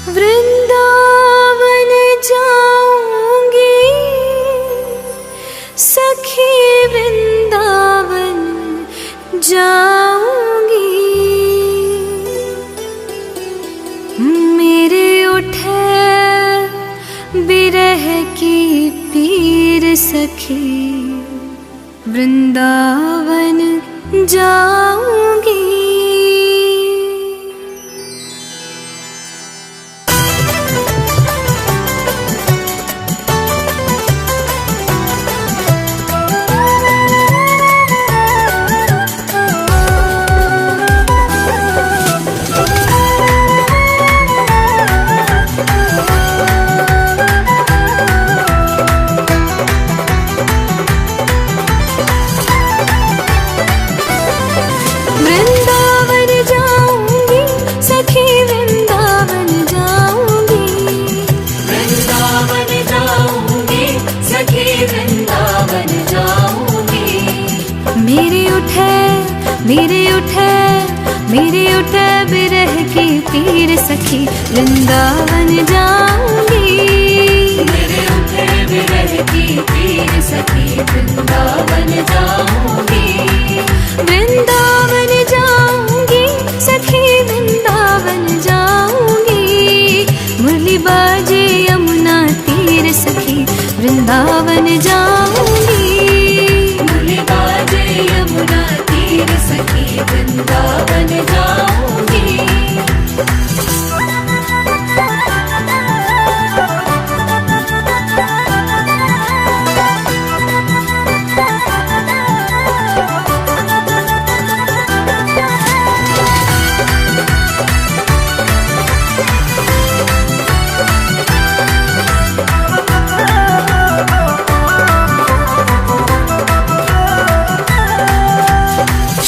वृंदावन जाऊंगी सखी, वृंदावन जाऊंगी। मेरे उठे बिरह की पीर सखी, वृंदावन जाऊंगी। मेरे उठे बिरह की पीर सखी, वृंदावन जाऊंगी। मेरे उठे बिरह की पीर सखी, वृंदावन जाऊंगी। वृंदावन जाऊंगी सखी, वृंदावन जाऊंगी। मुरली बाजे यमुना तीर सखी, वृंदावन जाऊंगी। मुरली बाजे यमुना तीर सखी, वृंदावन जाऊंगी।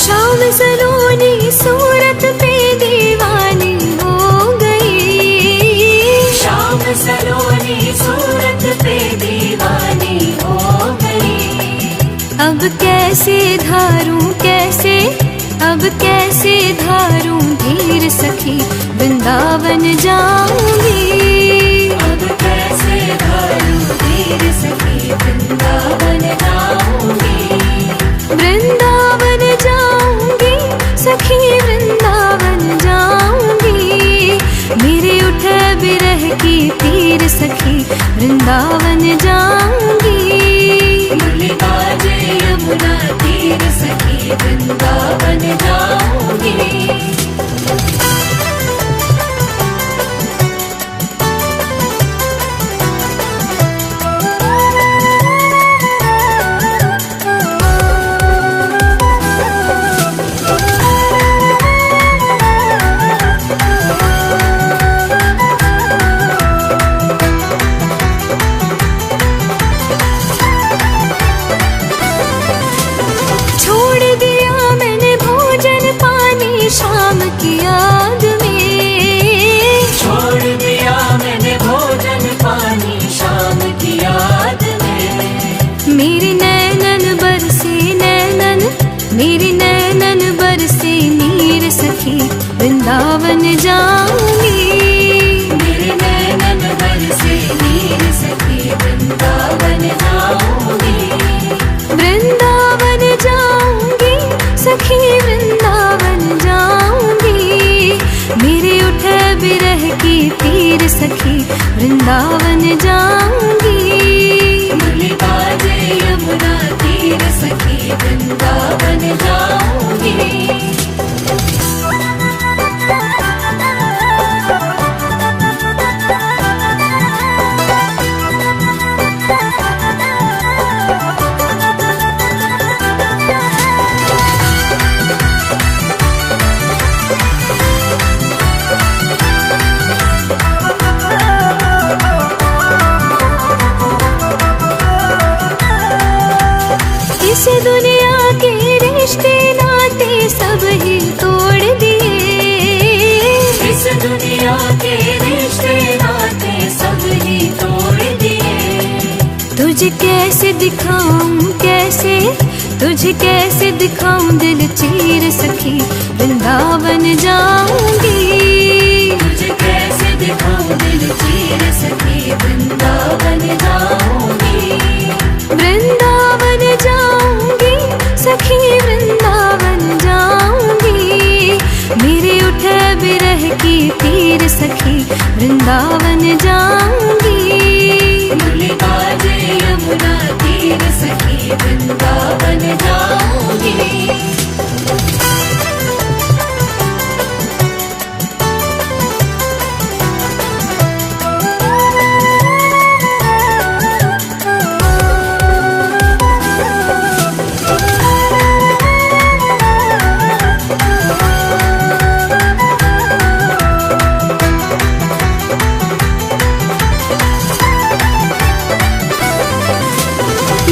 शाम सलोनी सूरत पे दीवानी हो गई। शाम सलोनी सूरत पे दीवानी हो गई। अब कैसे धारूं कैसे, अब कैसे धारूं धीर सखी, वृंदावन जाऊंगी। अब कैसे धारूं धीर सखी, वृंदावन जाऊंगी। वृंदावन जाऊंगी सखी, वृंदावन जाऊंगी। मेरे उठे बिरह की पीर सखी, वृंदावन जाऊंगी। मुरली बाजे यमुना तीर सखी, वृंदावन जाऊंगी। शाम की याद में छोड़ दिया मैंने भोजन पानी, शाम की याद में। मेरे नैनन बरसे नैनन, मेरे नैनन बरसे नीर सखी, वृंदावन जाऊंगी। मेरे नैनन बरसे नीर सखी, वृंदावन जाऊंगी। वृंदावन जाऊंगी सखी, वृंदावन जाऊंगी। मेरे उठे बिरह की पीर सखी, वृंदावन जाऊंगी। मुरली बाजे यमुना तीर सखी, वृंदावन जाऊंगी। इस दुनिया के रिश्ते नाते सब ही तोड़ दिए। इस दुनिया के रिश्ते नाते सब ही तोड़ दिए। तुझे कैसे दिखाऊं कैसे, तुझे कैसे दिखाऊं दिल चीर सखी, वृंदावन जाऊंगी। तुझे कैसे दिखाऊं बिरह की पीर सखी वृंदावन जाऊंगी। मुरली बाजे यमुना तीर सखी वृंदावन जाऊंगी।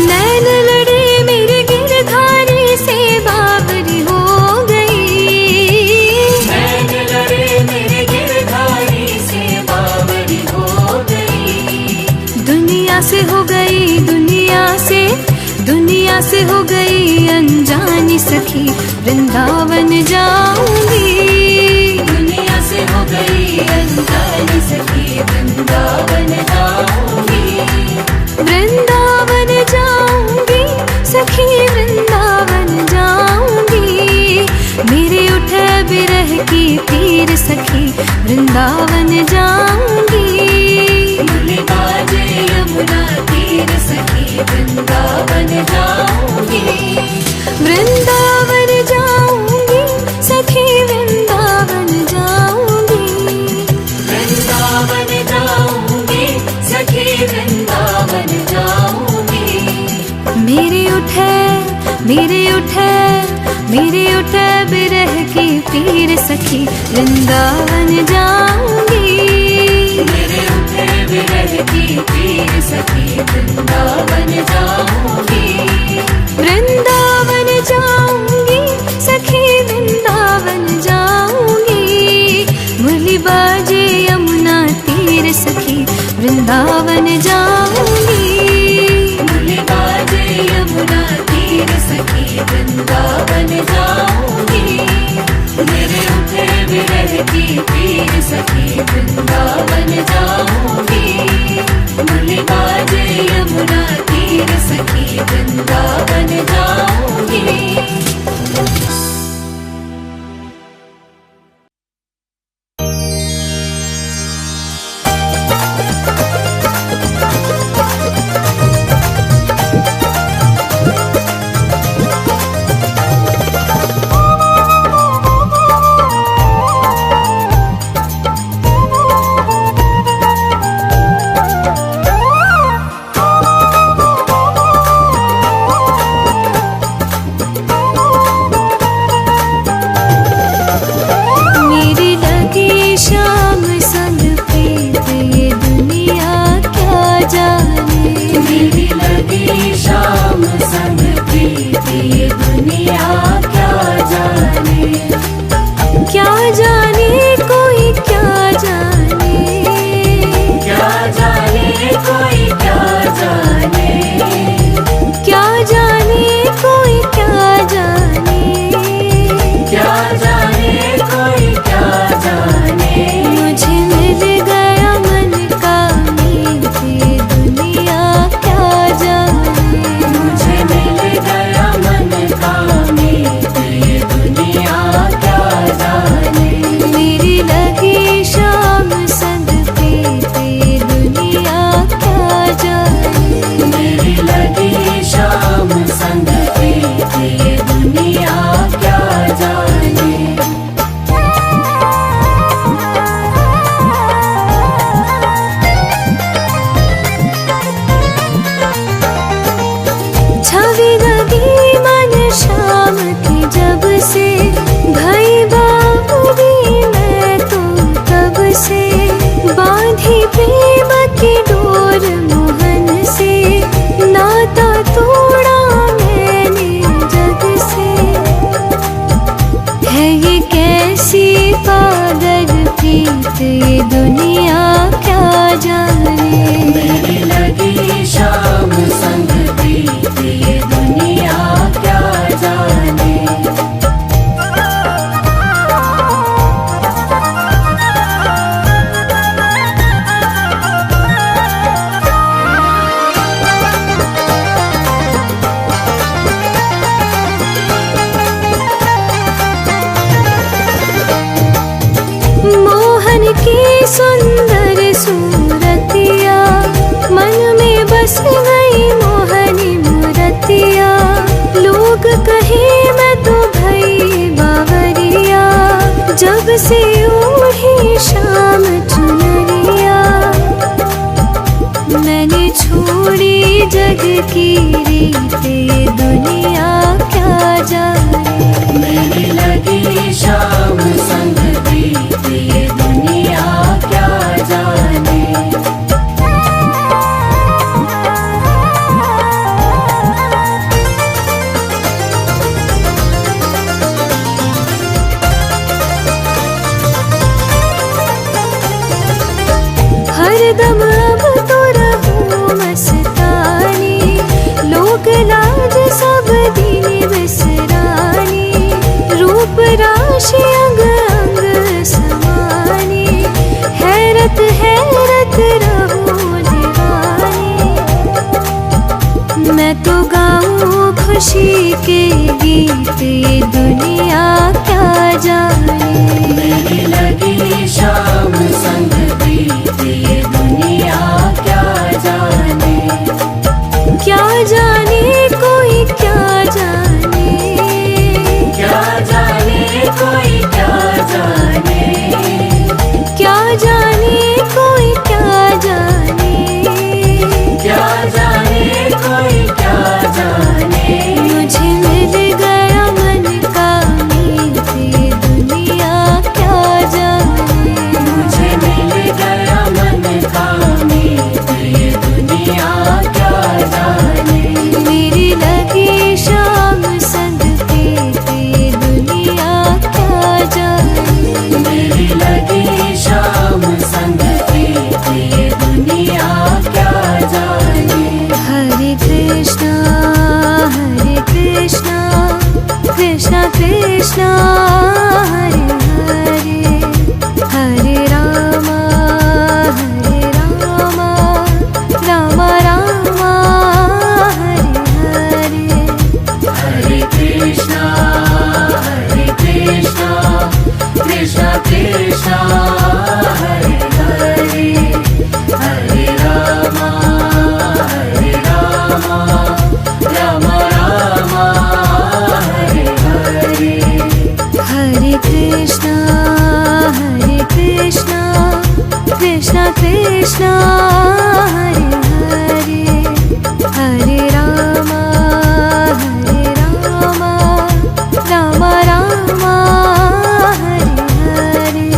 नैन लड़े मेरे गिरधारी से बावरी हो गई। नैन लड़े मेरे गिरधारी से बावरी हो गई। दुनिया से हो गई, दुनिया से हो गई अनजानी सखी वृंदावन जाऊंगी। दुनिया से हो गई अनजानी सखी वृंदावन जाऊंगी। वृंदावन जाऊंगी सखी वृंदावन जाऊंगी। मेरे उठे बिरह की पीर सखी वृंदावन जाऊंगी। मुरली बाजे यमुना तीर सखी वृंदावन जाऊंगी। वृंदावन जाऊंगी सखी वृंदावन जाऊंगी। वृंदावन जाऊंगी सखी वृंदावन जाऊंगी। मेरे उठे बिरह की पीर सखी वृंदावन जाऊंगी। मेरे उठे बिरह की पीर सखी वृंदावन जाऊंगी। वृंदावन जाऊंगी सखी वृंदावन जाऊंगी। मुरली बाजे यमुना तीर सखी वृंदावन जाऊंगी। मुरली बाजे यमुना तीर सखी वृंदावन जाऊंगी। मेरे उठे बिरह की पीर सखी वृंदावन जाऊंगी। मुरली बाजे यमुना तीर सखी वृंदावन जाऊंगी। मोहन की सुंदर सूरतिया, मन में बस गई मोहनी मूरतिया। लोग कहे मैं तो भई बावरिया, जब से ओढ़ी शाम चुनरिया। मैंने छोड़ी जग की रीते, दुनिया क्या जाने। मेरी लगी शाम संग बीते, ये दुनिया क्या जाने। हरदम अब तो रहूं मस्तानी, लोक लाज सब दिन बिसरानी। रूप राशि अंग अंग समानी, हैरत हैरत रहूं दीवानी। मैं तो गाऊं खुशी के गीत, ये दुनिया क्या जाने। मेरी लगी शाम संग बीते, ये दुनिया क्या जाने। क्या जाने कोई क्या जाने, क्या जाने कोई क्या जाने। क्या जाने कोई क्या जाने। क्या जाने कोई क्या जाने। मुझे मिल गया मन का मीत, ये दुनिया क्या जाने। मुझे मिल गया मन का मीत, ये दुनिया क्या जाने। मेरी लगी शाम संग बीते, ये दुनिया क्या जाने। मेरी लगी शाम संग बीते, ये दुनिया क्या जाने। हरे कृष्णा कृष्णा कृष्णा हरे हरे, हरे रामा रामा रामा हरे हरे। हरे कृष्णा कृष्णा कृष्णा हरे हरे, हरे रामा राम राम हरे हरे। हरे कृष्णा कृष्णा कृष्णा हरे हरे, हरे रामा राम राम हरे हरे।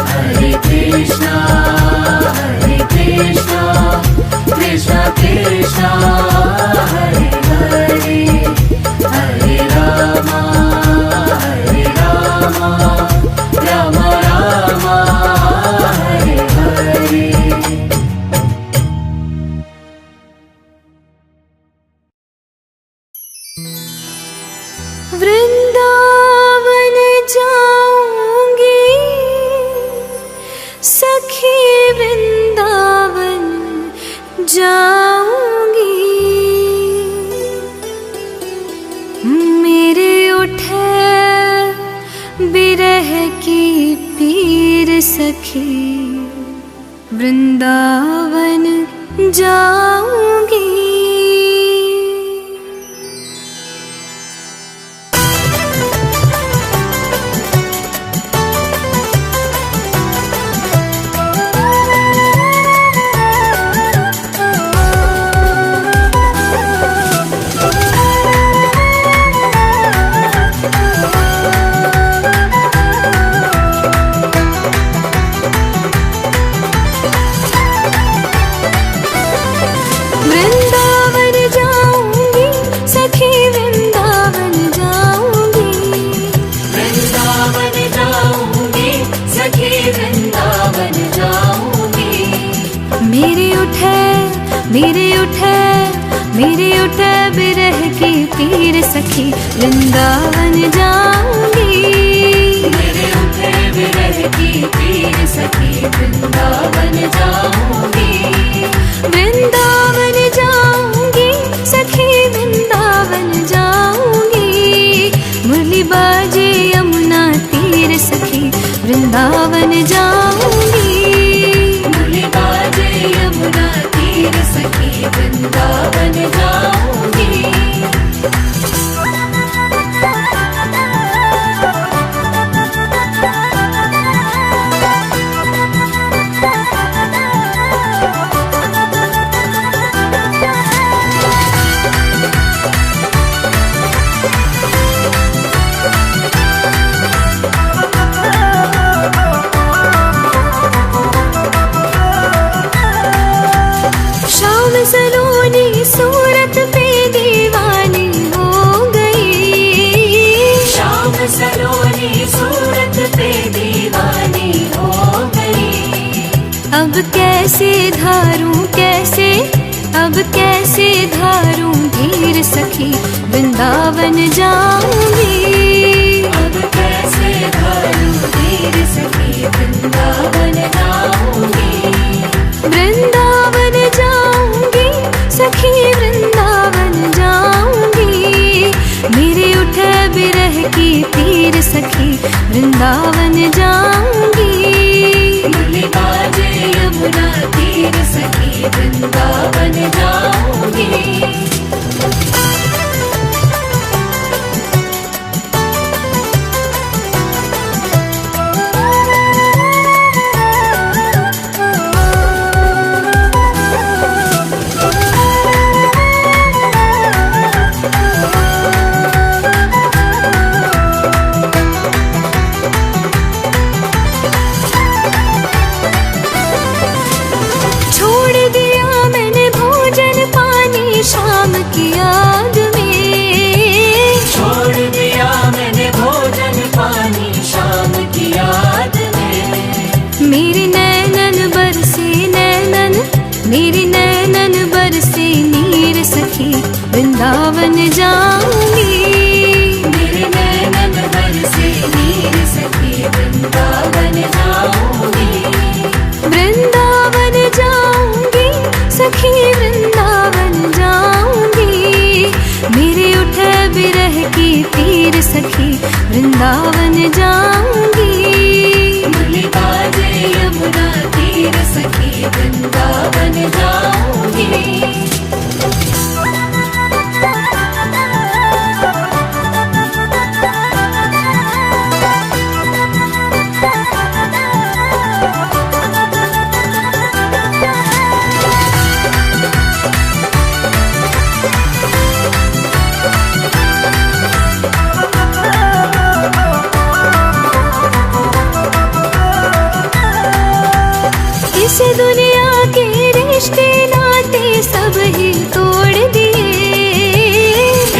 हरे कृष्णा कृष्णा कृष्णा हरे हरे, हरे राम राम राम हरे हरे। वृंदावन जाऊंगी सखी, वृंदावन जाऊंगी। मेरे उठे बिरह की पीर सखी, वृंदावन जाऊंगी। वृंदावन जाऊंगी सखी, वृंदावन जाऊंगी। वृंदावन जाऊंगी सखी, वृंदावन जाऊंगी। मेरे उठे बिरह की पीर सखी, वृंदावन जाऊंगी। मेरे उठे बिरह की पीर सखी, वृंदावन जाऊंगी। वृंदावन जाऊंगी सखी, वृंदावन जाऊंगी। मुरली बाजे यमुना तीर सखी, वृंदावन वृंदावन जाऊंगी। बोले बाजे यमुना तीर सखी वृंदावन जाऊंगी। शाम सलोनी सूरत पे दीवानी हो गई। शाम सलोनी सूरत पे दीवानी हो गई। अब कैसे धारूं कैसे, अब कैसे धारूं धीर सखी वृंदावन जाऊंगी। अब कैसे धारूं धीर सखी वृंदावन जाऊंगी। वृंदावन जाऊंगी सखी वृंदावन जाऊंगी। मेरे उठे बिरह की तीर सखी वृंदावन जाऊंगी। बोले बाजे यमुना तीर सखी वृंदावन जाऊंगी। छोड़ दिया मैंने भोजन पानी शाम की याद में। छोड़ दिया मैंने भोजन पानी शाम की याद में। मेरे नैनन बरसे नैनन, मेरी नैनन बरसे नीर सखी वृंदावन जाऊंगी। मेरे नैनन बरसे नीर सखी वृंदावन जाऊंगी। वृंदावन जाऊंगी सखी वृंदावन जाऊंगी। मेरे उठे बिरह की तीर सखी वृंदावन जाऊंगी। बोले बाजे यमुना तीर सखी वृंदावन जाऊंगी। इस दुनिया के रिश्ते नाते सब ही तोड़ दिए।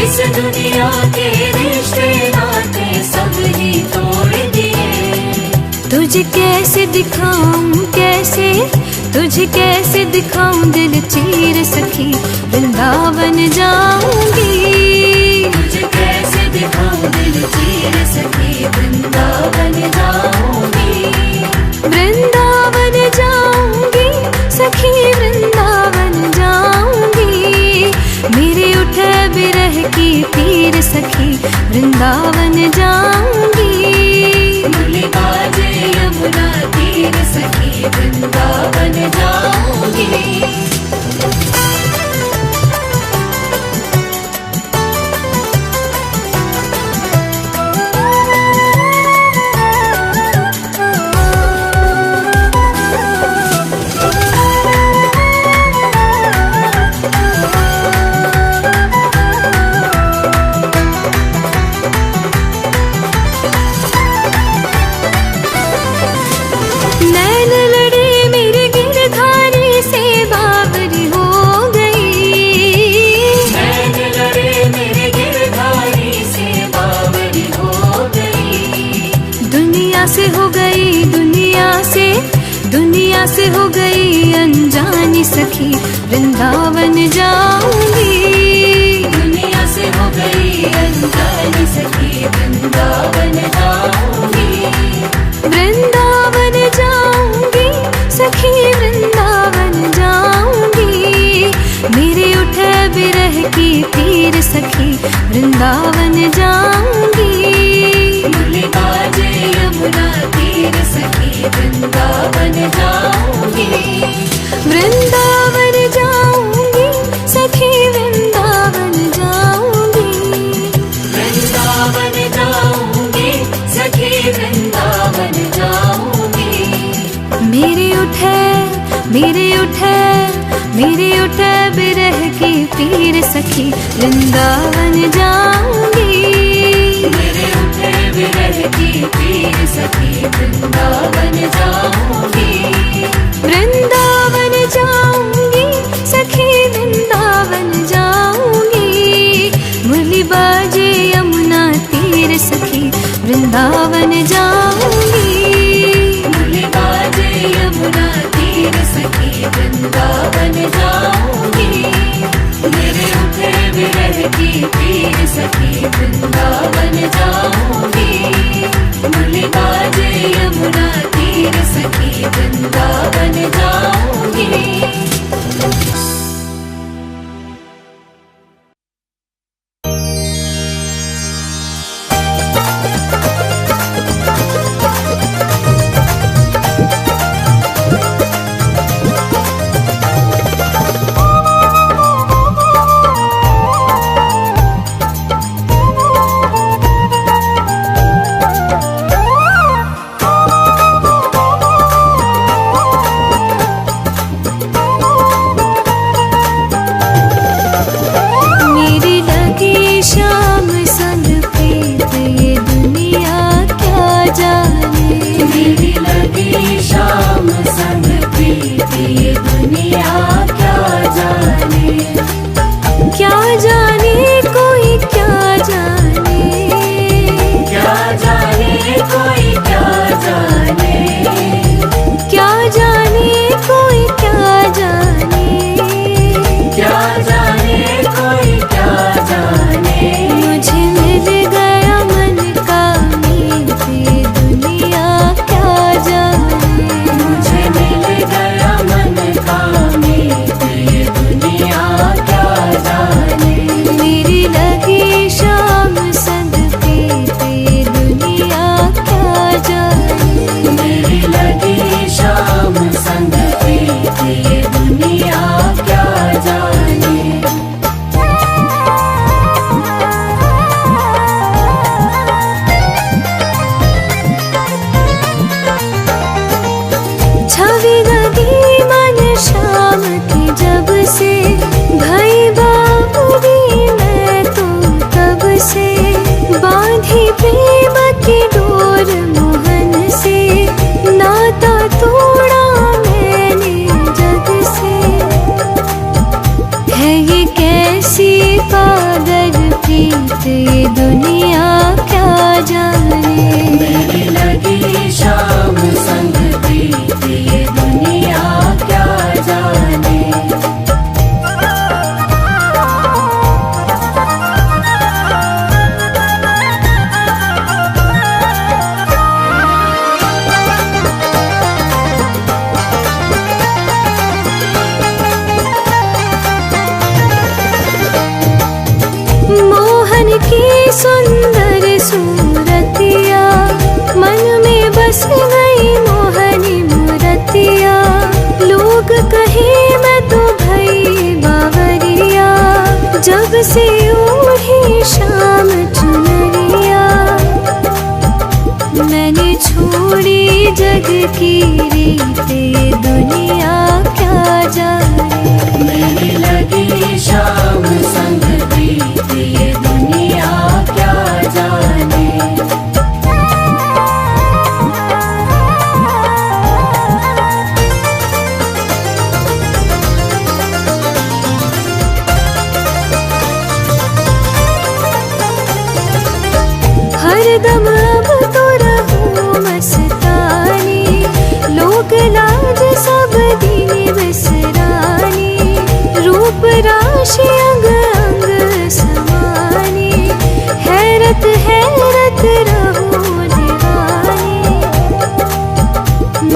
इस दुनिया के रिश्ते नाते सब ही तोड़ दिए। तुझे कैसे दिखाऊं कैसे, तुझे कैसे दिखाऊं दिल चीर सखी वृंदावन जाऊंगी। तुझे कैसे दिखाऊं दिल चीर सखी वृंदावन जाऊंगी। वृंदावन जाऊंगी सखी वृंदावन जाऊंगी। मेरे उठे बिरह की तीर सखी वृंदावन जाऊंगी। बोले बाजे यमुना तीर सखी वृंदावन जाऊंगी। नैन लड़े मेरे गिरधारी से बावरी हो गई। नैन लड़े मेरे गिरधारी से बावरी हो गई। दुनिया से हो गई दुनिया से हो गई अनजानी सखी वृंदावन जाऊंगी। दुनिया से हो गई अनजानी सखी वृंदावन जाऊंगी। वृंदावन जाऊंगी सखी वृंदावन जाऊंगी। मेरे उठे बिरह की तीर सखी वृंदावन जाऊंगी। मुरली बाजे यमुना तीर सखी वृंदावन जाऊंगी। वृंदावन जाऊंगी सखी वृंदावन जाऊंगी। वृंदावन जाऊंगी सखी वृंदावन जाऊंगी। मेरे उठे बिरह की पीर सखी वृंदावन जाऊंगी। मेरे उठे विरह की पीर सखी वृंदावन जाऊंगी। वृंदावन जाऊंगी सखी वृंदावन जाऊंगी। मुरली बाजे यमुना तीर सखी वृंदावन जाऊंगी। मुरली बाजे यमुना तीर सखी वृंदावन जाऊंगी। मेरे उठे विरह की पीर सखी वृंदावन जाऊंगी। मुरली बाजे यमुना तीर सखी वृंदावन जाऊंगी। मेरी लगी शाम संग प्रीत ये दुनिया क्या जाने। मेरी लगी शाम संग प्रीत ये दुनिया क्या जाने। क्या जाने कोई क्या जाने। क्या जाने कोई क्या जाने। क्या जाने कोई क्या जाने। क्या जाने कोई क्या जाने। मुझे मिल गया मन का मीत ये दुनिया क्या जाने। मुझे मिल गया मन का मीत ये दुनिया क्या जाने। मेरी लगी शाम संग प्रीत ये दुनिया क्या जाने। मेरी लगी शाम संग प्रीत ये दुनिया क्या जाने। छवि लगी मन शाम की जब से भई बाबूरी मैं तो तब से बांधी प्रेम की डोर मोहन से नाता तोड़ा मैंने जग से। है ये कैसी पागल प्रीत ये दुनिया क्या जाने। मेरी लगी शाम संग प्रीत ये दुनिया क्या जाने। मोहन की सुंदर सूरतिया मन में बस गई मोहनी मूरतिया। लोग कहे मैं तो भई बावरिया जब से ओढ़ी शाम चुनरिया। मैंने छोड़ी जग की रीत ये दुनिया क्या जाने। मेरी लगी शाम संग प्रीत ये दुनिया क्या जाने। हरदम अब तो रहूं मस्तानी। लोक लाज सब दिन बिसरानी। रूप राशि अंग अंग समानी। हैरत हैरत रहूं दीवानी।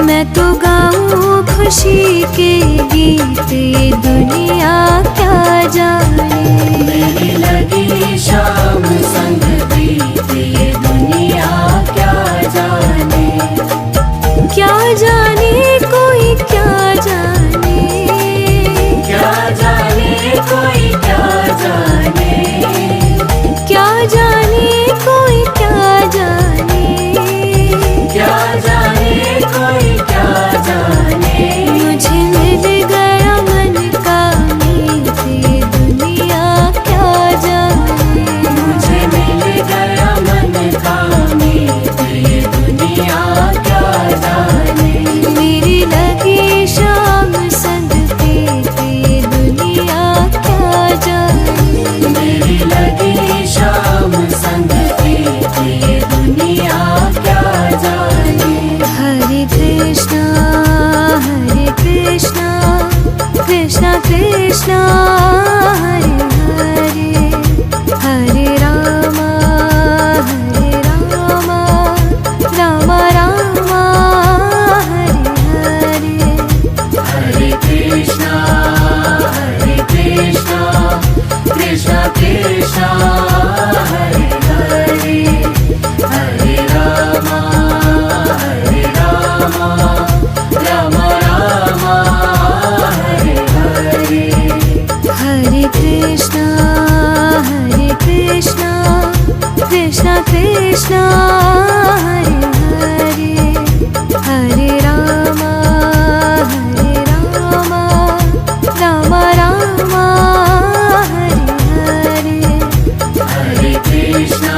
मैं तो गाऊं खुशी के गीत ये दुनिया क्या जाने। मेरी लगी शाम संग प्रीत ये दुनिया जाने, क्या जाने कोई क्या जाने, क्या जाने कोई क्या जाने, क्या जाने कोई क्या जाने। मुझे मिल गया मन का मीत ये दुनिया क्या जाने, मुझे मिल गया मन का मीत ये दुनिया क्या जाने। मेरी लगी शाम संग प्रीत ये दुनिया क्या जाने, मेरी लगी शाम संग प्रीत ये दुनिया क्या जाने। हरे कृष्णा कृष्णा कृष्णा हरे हरे, हरे रामा रामा रामा हरे हरे। हरे कृष्णा कृष्णा कृष्णा हरे हरे, हरे रामा राम राम हरे हरे। हरे कृष्णा कृष्णा कृष्णा हरे हरे, हरे रामा राम राम हरे हरे। हरे कृष्णा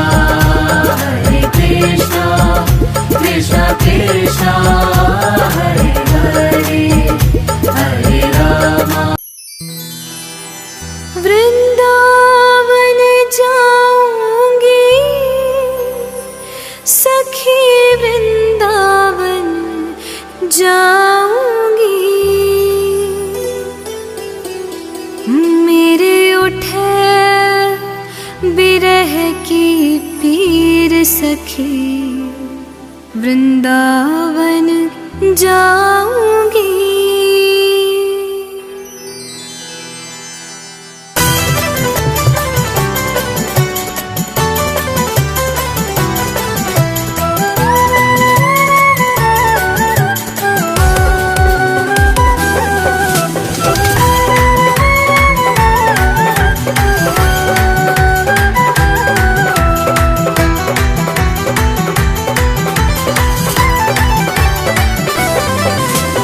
कृष्णा कृष्णा हरे हरे, हरे राम। वृंदावन जाऊंगी सखी, वृंदावन जाऊंगी, मेरे उठे बिरह की पीर सखी, वृंदावन जाऊंगी।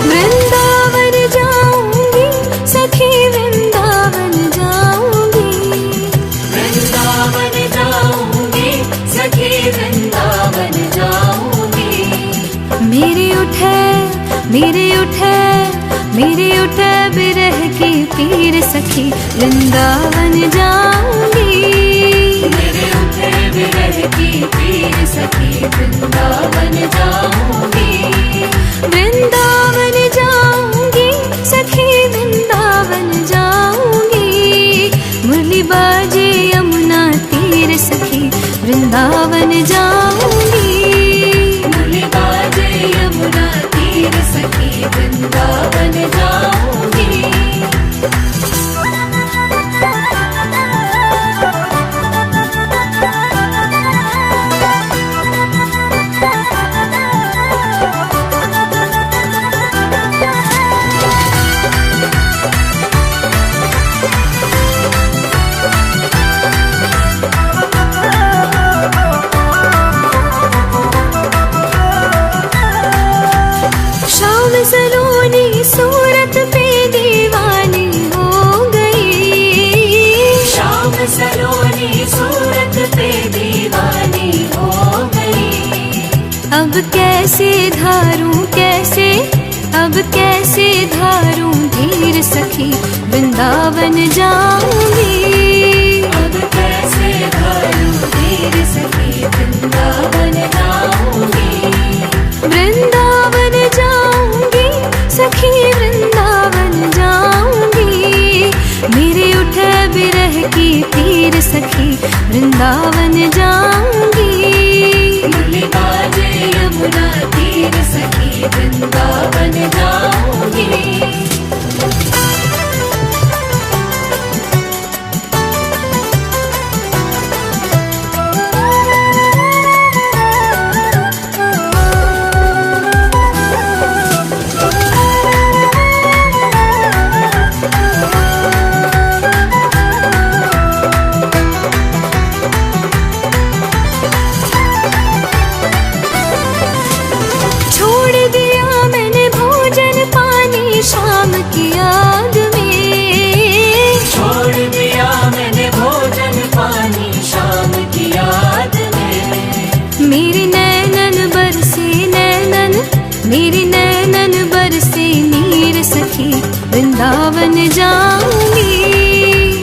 वृंदावन जाऊंगी सखी, वृंदावन जाऊंगी, वृंदावन जाऊंगी सखी, वृंदावन जाऊंगी। मेरे उठे बिरह की पीर सखी, वृंदावन जाऊंगी, मेरे उठे विरह की पीर सखी, वृंदावन जाऊंगी। वृंदावन जाऊंगी सखी, वृंदावन जाऊंगी, मुरली बाजे यमुना तीर सखी, वृंदावन जाऊंगी, मुरली बाजे यमुना तीर सखी, वृंदावन जाऊंगी। शाम सलोनी सूरत पे दीवानी हो गई, शाम सलोनी सूरत पे दीवानी हो गई। अब कैसे धारूं धीर सखी, वृंदावन जाऊंगी, अब कैसे धारूं धीर सखी, वृंदावन जाऊंगी। वृंदावन जाऊंगी सखी, वृंदावन जाऊंगी, मेरे उठे बिरह की पीर सखी, वृंदावन जाऊंगी, मुरली बाजे यमुना तीर सखी, वृंदावन जाऊंगी। की याद में। छोड़ दिया मैंने भोजन पानी शाम की याद में। मेरे नैनन बरसे नैनन, मेरे नैनन बरसे नीर सखी, वृंदावन जाऊंगी।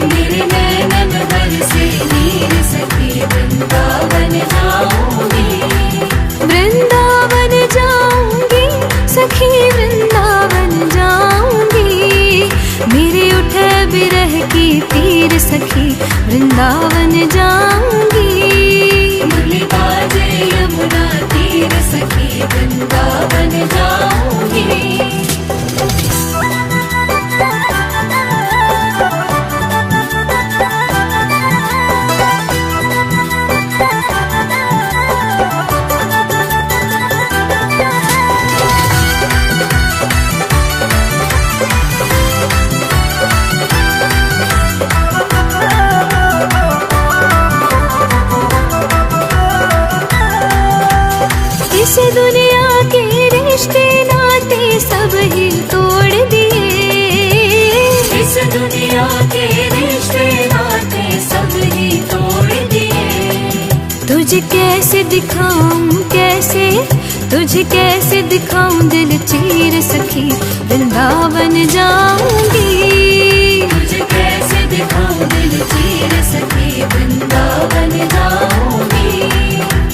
मेरे नैनन बरसे नीर सखी, वृंदावन जाऊंगी। वृंदावन जाऊंगी सखी, वृंदावन जाऊंगी। मेरे उठे बिरह की पीर सखी, वृंदावन जाऊंगी। मुरली बाजे यमुना तीर सखी, वृंदावन जाऊंगी। इस दुनिया के रिश्ते नाते सब ही तोड़ दिए। इस दुनिया के रिश्ते नाते सब ही तोड़ दिए। तुझे कैसे दिखाऊं कैसे, तुझे कैसे दिखाऊं दिल चीर सखी, वृंदावन जाऊंगी। तुझे कैसे दिखाऊं दिल चीर सखी, वृंदावन जाऊंगी।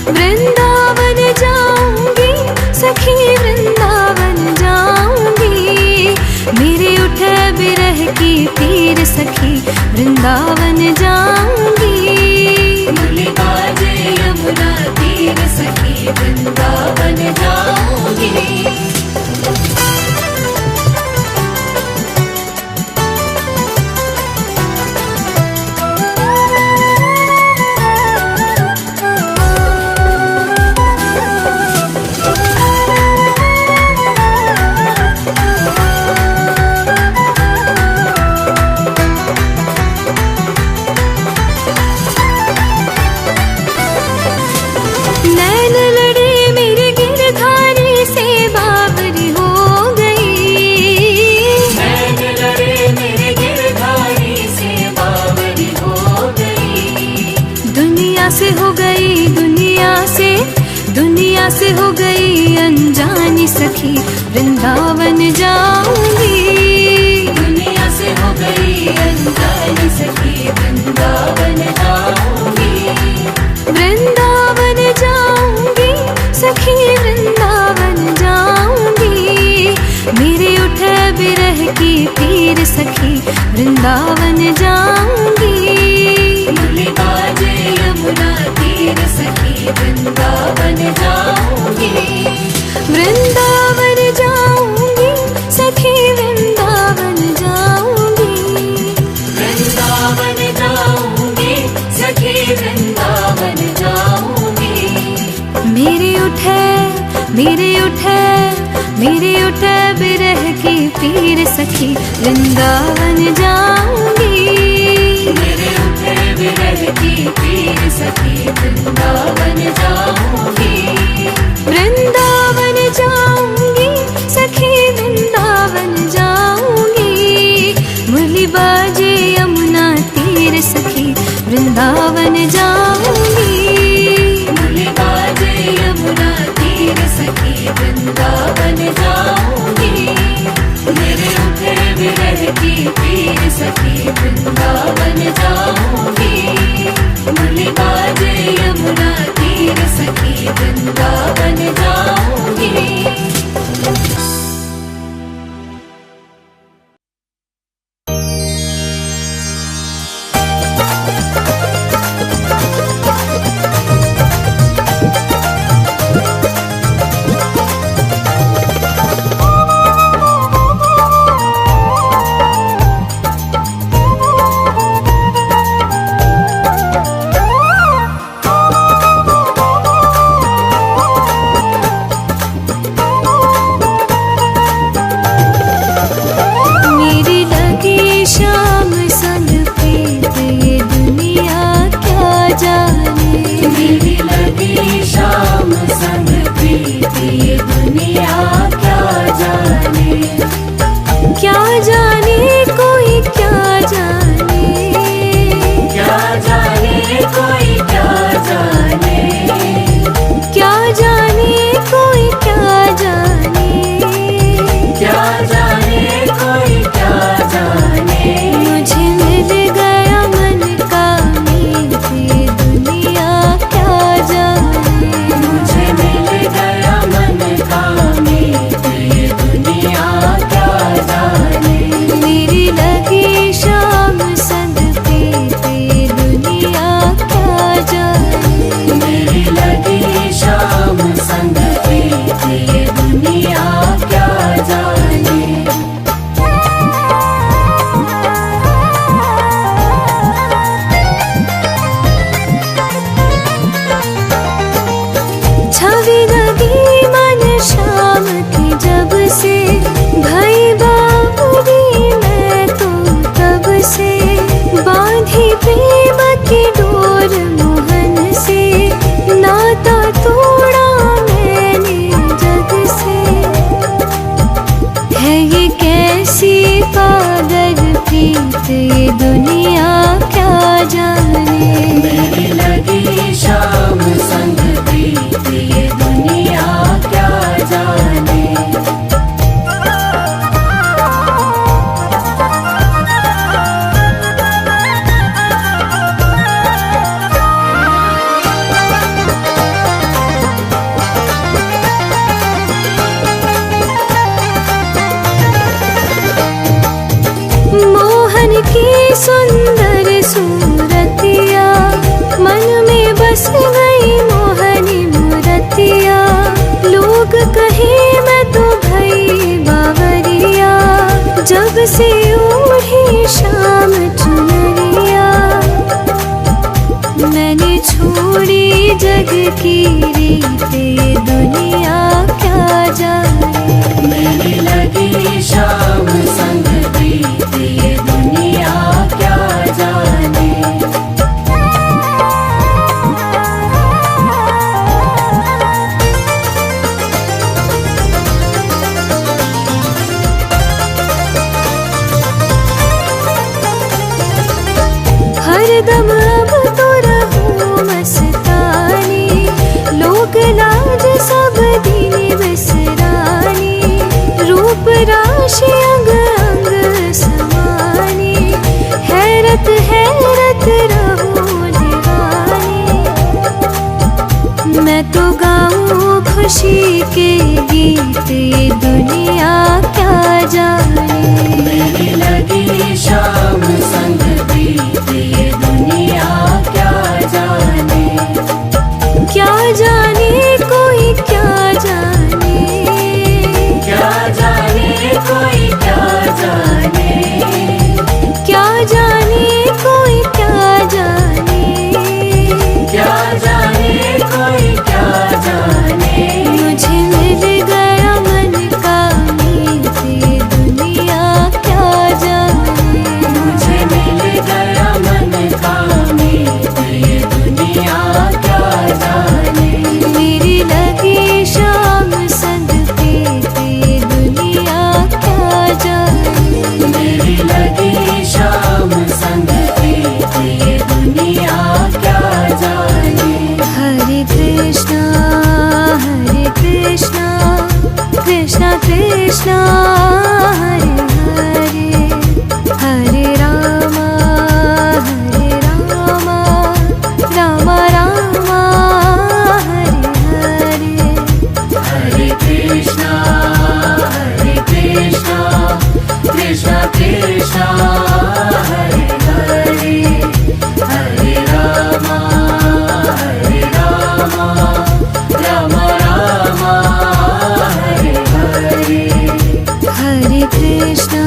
वृंदावन जाऊंगी सखी, वृंदावन जाऊंगी। मेरे उठे बिरह की पीर सखी, वृंदावन जाऊंगी। मुरली बाजे यमुना तीर सखी, वृंदावन जाऊंगी। नैन लड़े मेरे गिरधारी से बावरी हो गई। नैन लड़े मेरे गिरधारी से बावरी हो गई। दुनिया से हो गई, दुनिया से हो गई अनजानी सखी, वृंदावन जाऊंगी। दुनिया से हो गई अनजानी सखी, वृंदावन जाऊंगी। वृंदावन जाऊंगी सखी, वृंदावन जाऊंगी। मेरे उठे बिरह की पीर सखी, वृंदावन जाऊंगी। मुरली बाजे यमुना तीर सखी, वृंदावन जाऊंगी। वृंदावन जाऊंगी सखी, वृंदावन जाऊंगी। वृंदावन जाऊंगी सखी, वृंदावन जाऊंगी। मेरे उठे बिरह की पीर सखी, वृंदावन जाऊंगी। मेरे उठे बिरह की पीर सखी, वृंदावन जाऊंगी। वृंदावन जाऊंगी सखी, वृंदावन जाऊंगी। मुरली बाजे यमुना तीर सखी, वृंदावन जाऊंगी। मुरली बाजे यमुना तीर सखी, वृंदावन जाऊंगी। मेरे उठे बिरह की पीर सखी, है ये कैसी पागल प्रीत, ये दुनिया क्या जाने। मेरी लगी शाम संग प्रीत, ये दुनिया क्या जाने। मोहन की सुंदर सूरतिया, मन में बस गई मोहनी मूरतिया। लोग कहे मैं तो भई बावरिया, जब से ओढ़ी शाम चुनरिया। मैंने छोड़ी जग की रीत, ये दुनिया क्या जाने। मेरी लगी शाम संग प्रीत, ये दुनिया क्या जाने। हरदम अब तो रहूं मस्तानी, लोक लाज सब दिन बिसरानी। रूप राशि अंग अंग समानी, हैरत हैरत रहूं दीवानी। मैं तो गाऊं खुशी के गीत, ये दुनिया क्या जाने। मेरी लगी शाम संग प्रीत, ये दुनिया क्या जाने। क्या जाने कोई क्या जाने, क्या जाने कोई क्या जाने। क्या जाने कोई क्या जाने। क्या जाने कोई क्या जाने। मुझे मिल गया मन का मीत, ये दुनिया क्या जाने। मुझे मिल गया मन का मीत, ये दुनिया क्या जाने। मेरी लगी शाम संग प्रीत, ये दुनिया क्या जाने। मेरी लगी शाम संग प्रीत, ये दुनिया क्या जाने। हरे कृष्णा कृष्णा कृष्णा हरे हरे, हरे रामा राम राम हरे हरे। हरे कृष्णा कृष्णा कृष्णा हरे हरे, हरे रामा राम राम हरे हरे। हरे कृष्णा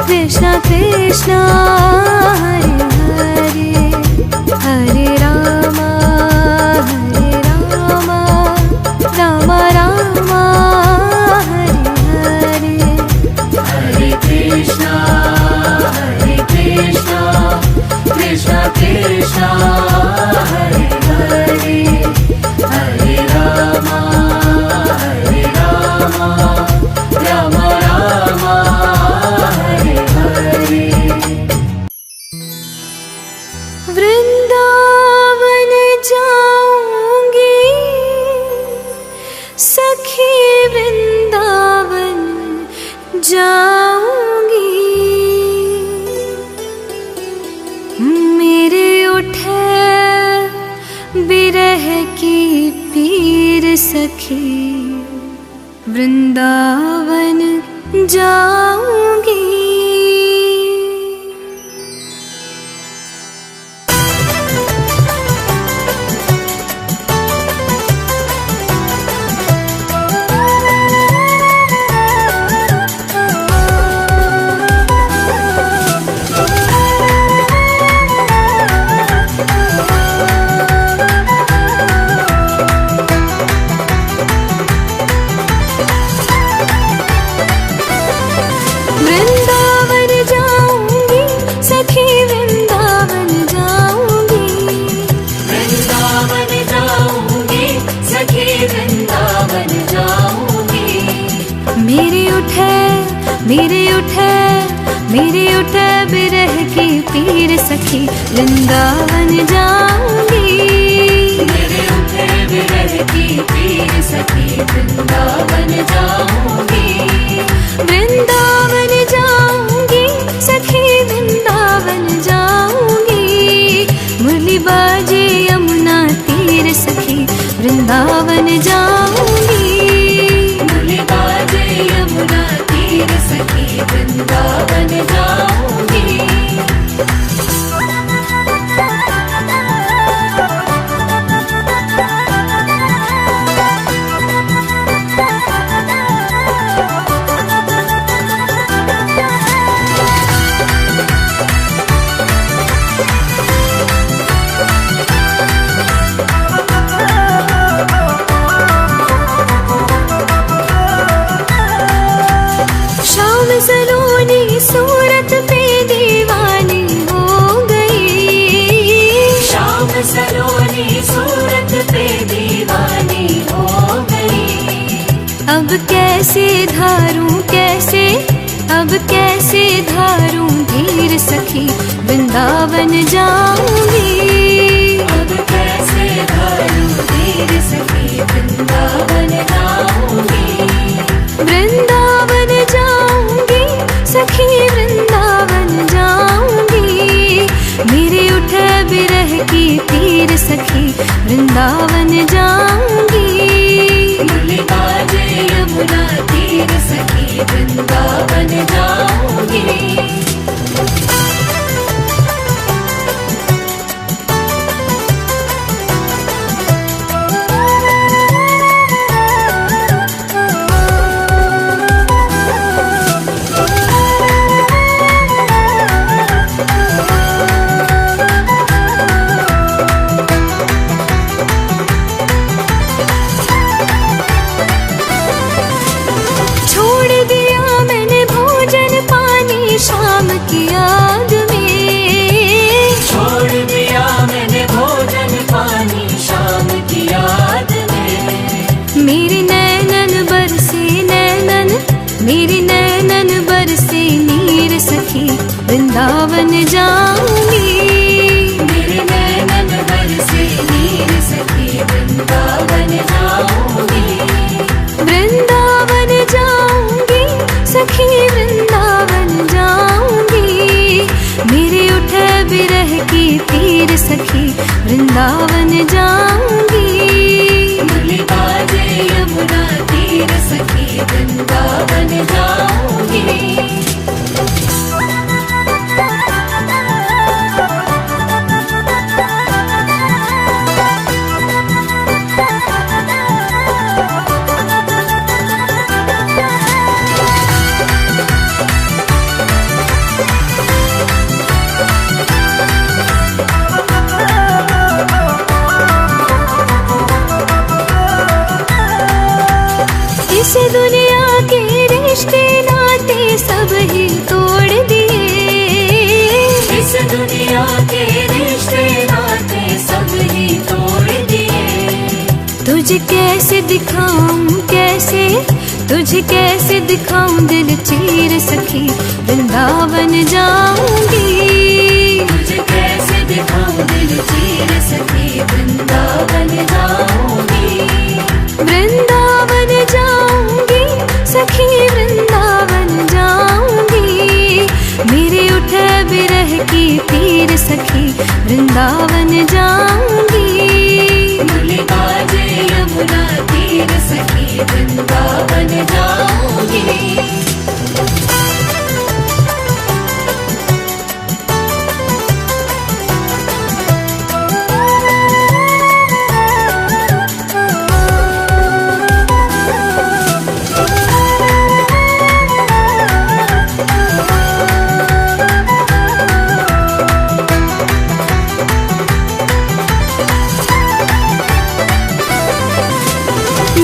कृष्णा कृष्णा हरे हरे, हरे राम राम राम हरे हरे। हरे कृष्णा कृष्णा कृष्णा हरे हरे, हरे राम राम राम हरे हरे। वृंदावन जाऊंगी सखी, वृंदावन जाऊंगी। मेरे उठे बिरह की पीर सखी, वृंदावन जाऊंगी। वृंदावन मेरे उठे बिरह की पीर सखी, वृंदावन जाऊंगी। मेरे उठे बिरह की पीर सखी, वृंदावन जाऊंगी। वृंदावन जाऊंगी सखी, वृंदावन जाऊंगी। मुरली बाजे यमुना तीर सखी, वृंदावन जाऊंगी। मुरली बाजे यमुना तीर सखी, वृंदावन जाऊंगी। शाम सलोनी सूरत पे दीवानी हो गई। शाम सलोनी सूरत पे दीवानी हो गई। अब कैसे धारूं धीर सखी, वृंदावन जाऊंगी। अब कैसे धारूं धीर सखी, वृंदावन जाऊंगी। वृंदावन जाऊंगी सखी, वृंदावन जाऊंगी। मेरे उठे बिरह की पीर सखी, वृंदावन जाऊंगी। मुरली बाजे यमुना तीर सखी, वृंदावन जाऊंगी। शाम की याद में छोड़ दिया मैंने भोजन पानी, शाम की याद में। मेरे नैनन बरसे नीर सखी, वृंदावन जाऊंगी। मेरे नैनन बरसे नीर सखी, वृंदावन जाऊंगी। वृंदावन जाऊंगी सखी, वृंदावन जाऊंगी। मेरे उठे बिरह की पीर सखी, वृंदावन जाऊंगी। मुरली बाजे यमुना तीर सखी, वृंदावन जाऊंगी। इस दुनिया के रिश्ते नाते सब ही तोड़ दिए। इस दुनिया के रिश्ते नाते सब ही तोड़ दिए। तुझे कैसे दिखाऊं दिल चीर सखी, वृंदावन जाऊंगी। तुझे कैसे दिखाऊं दिल चीर सखी, वृंदावन जाऊंगी। वृंदावन जाऊंगी सखी, वृंदावन जाऊंगी। मेरे उठे बिरह की पीर सखी, वृंदावन जाऊंगी। मुरली बाजे यमुना तीर सखी, वृंदावन जाऊंगी।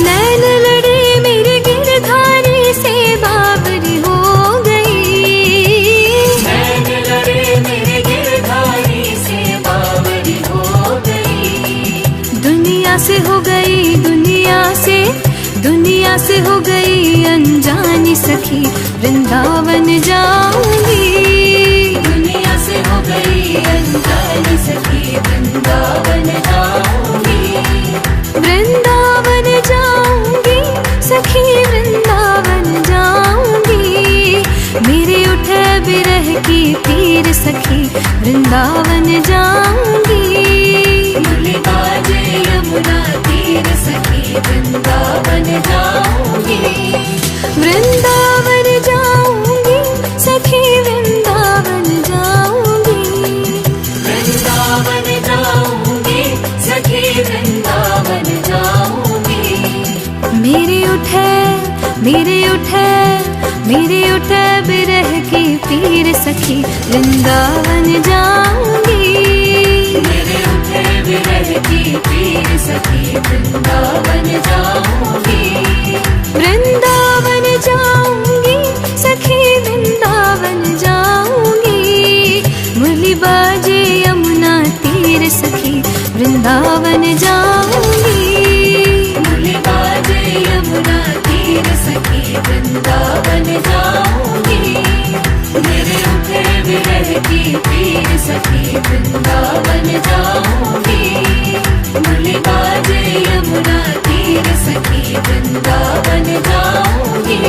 नैन लड़े मेरे गिरधा सखी वृंदावन जाऊंगी। दुनिया से हो गई अनजानी सखी वृंदावन जाऊंगी। वृंदावन जाऊंगी सखी वृंदावन जाऊंगी। मेरे उठे बिरह की पीर सखी वृंदावन जाऊंगी। मुरली बाजे यमुना तीर सखी वृंदावन जाऊंगी। वृंदावन जाऊंगी सखी वृंदावन जाऊंगी। वृंदावन जाऊंगी सखी वृंदावन जाऊंगी। मेरे उठे बिरह की पीर सखी वृंदावन जाऊंगी। मेरे उठे विरह की पीर सखी वृंदावन जाऊंगी। वृंदावन जाऊंगी सखी वृंदावन जाऊंगी। मुरली बाजे यमुना तीर सखी वृंदावन जाऊंगी। मुरली बाजे यमुना तीर सखी वृंदावन जाऊंगी। मेरे उठे विरह की पीर सखी वृंदावन जाऊंगी। मुरली बाजे यमुना तीर सखी वृंदावन जाऊंगी।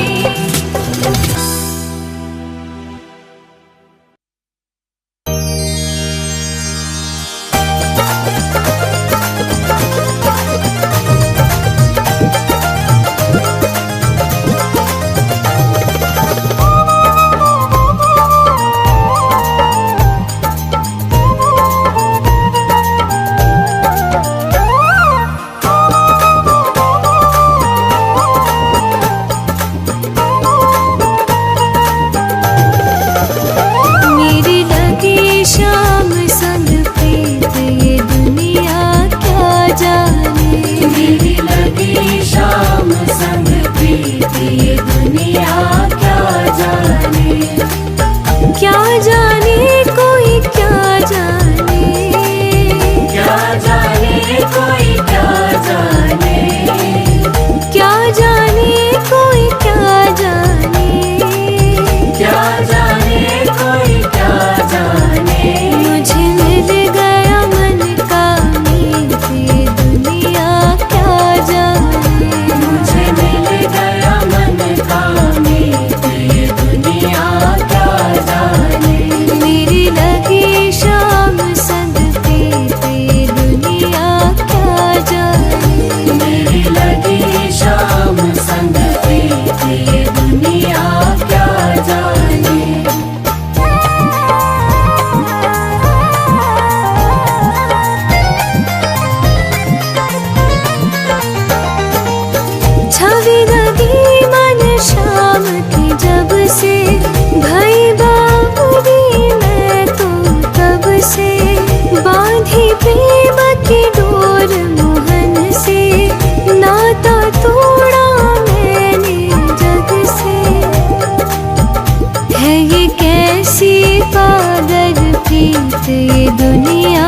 ये दुनिया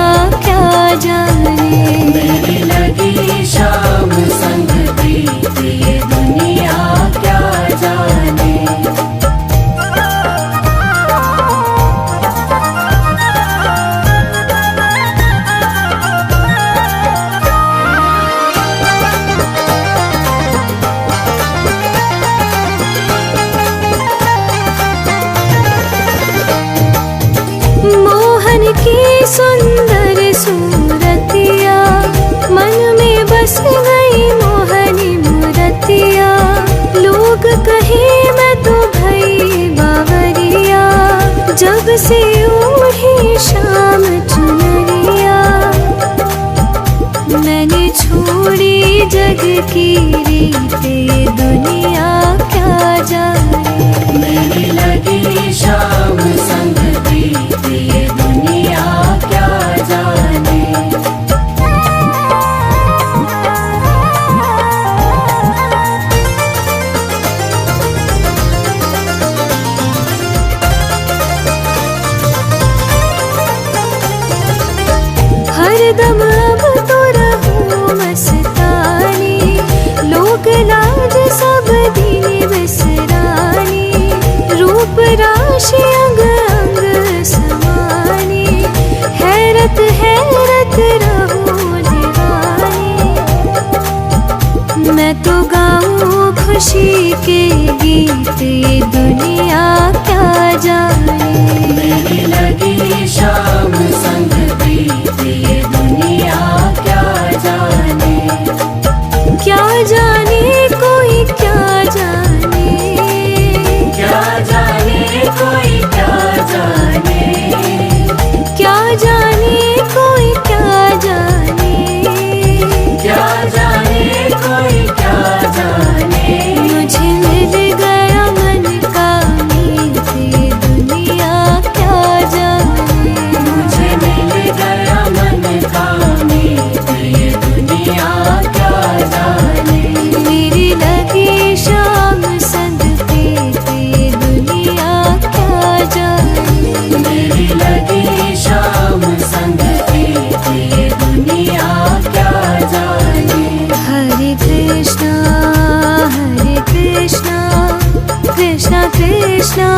क्या जाने। मेरी लगी शाम संग प्रीत ये दुनिया क्या जाने। मोहन की सुंदर सूरतिया मन में बस गई मोहनी मूरतिया। लोग कहे मैं तो भई बावरिया जब से ओढ़ी शाम चुनरिया। मैंने छोड़ी जग की रीत ये दुनिया क्या जाने। मेरी लगी शाम संग प्रीत ये दुनिया क्या जाने। हरदम अब तो रहूं मस्तानी लोग लाज सब खुशी के गीत ये दुनिया क्या जाने। मेरी लगी शाम संग प्रीत ये दुनिया क्या जाने। क्या जाने कोई क्या जाने, क्या जाने कोई क्या जाने। क्या जाने कोई क्या जाने, क्या जाने कोई क्या जाने। मुझे मिल गया मन का मीत ये दुनिया क्या जाने। मुझे मिल गया मन का मीत ये दुनिया क्या जाने। मेरी लगी शाम संग प्रीत ये दुनिया क्या जाने। मेरी लगी शाम संग प्रीत ये दुनिया क्या जाने। हरे कृष्णा कृष्णा कृष्णा